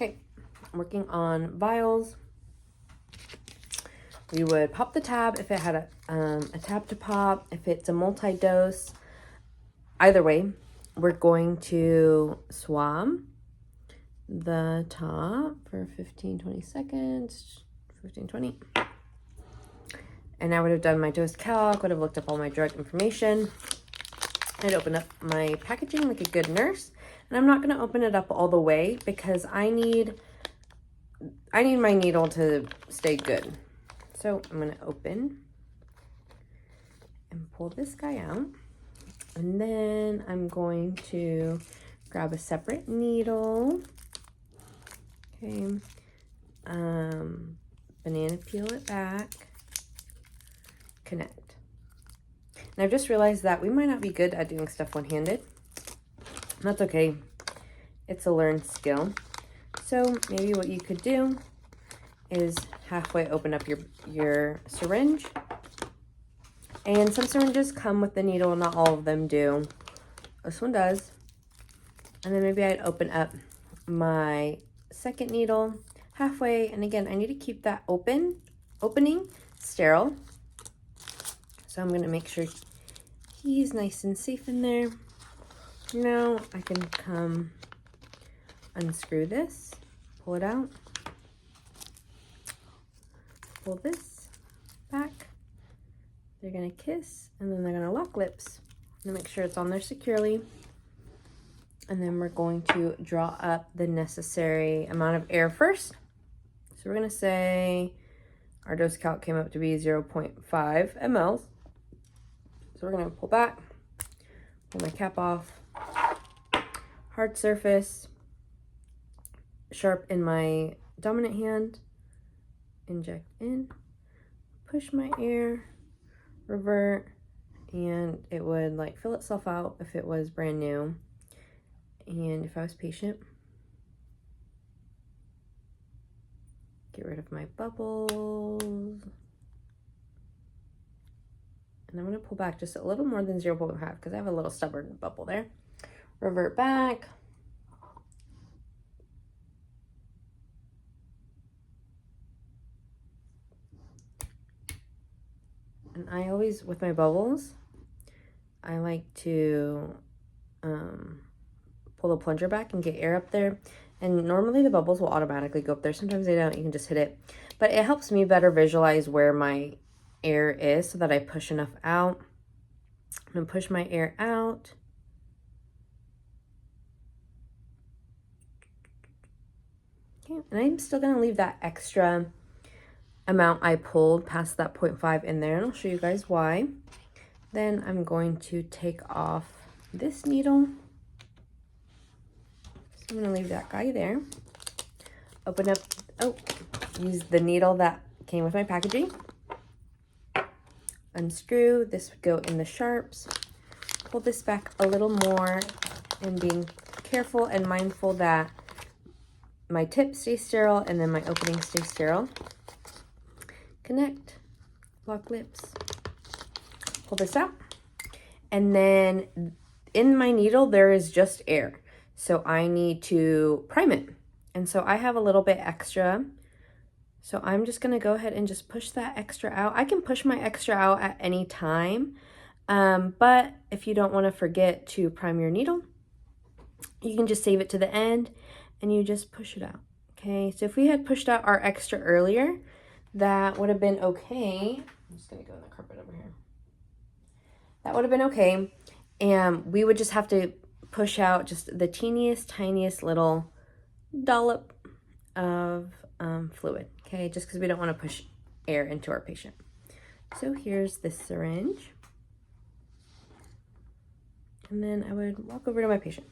Okay, I'm working on vials. We would pop the tab if it had a tab to pop, if it's a multi-dose. Either way, we're going to swab the top for 15-20 seconds, 15-20. And I would have done my dose calc, would have looked up all my drug information. I'd open up my packaging like a good nurse. And I'm not going to open it up all the way because I need my needle to stay good. So I'm going to open and pull this guy out. And then I'm going to grab a separate needle. Okay. Banana peel it back. Connect. And I've just realized that we might not be good at doing stuff one-handed. That's okay. It's a learned skill. So maybe what you could do is halfway open up your syringe. And some syringes come with the needle, not all of them do. This one does. And then maybe I'd open up my second needle halfway. And again, I need to keep that opening sterile. So I'm going to make sure he's nice and safe in there. Now I can come unscrew this, pull it out, pull this back. They're going to kiss, and then they're going to lock lips. I'm going to make sure it's on there securely. And then we're going to draw up the necessary amount of air first. So we're going to say our dose calc came up to be 0.5 ml. So we're going to pull back, pull my cap off, hard surface, sharp in my dominant hand, inject in, push my air, revert, and it would like fill itself out if it was brand new. And if I was patient, get rid of my bubbles. And I'm going to pull back just a little more than 0.5 because I have a little stubborn bubble there. Revert back. And I always, with my bubbles, I like to pull the plunger back and get air up there. And normally the bubbles will automatically go up there. Sometimes they don't. You can just hit it. But it helps me better visualize where my air is so that I push enough out. I'm going to push my air out. Okay, and I'm still going to leave that extra amount I pulled past that 0.5 in there, and I'll show you guys why. Then I'm going to take off this needle. So I'm going to leave that guy there. Open up, use the needle that came with my packaging. Unscrew, this would go in the sharps. Pull this back a little more and being careful and mindful that my tip stays sterile and then my opening stays sterile. Connect, lock lips, pull this out. And then in my needle, there is just air. So I need to prime it. And so I have a little bit extra. So I'm just going to go ahead and just push that extra out. I can push my extra out at any time. But if you don't want to forget to prime your needle, you can just save it to the end and you just push it out. Okay, so if we had pushed out our extra earlier, that would have been okay. I'm just going to go in the carpet over here. That would have been okay. And we would just have to push out just the teeniest, tiniest little dollop of fluid. Okay, just because we don't want to push air into our patient. So here's the syringe. And then I would walk over to my patient.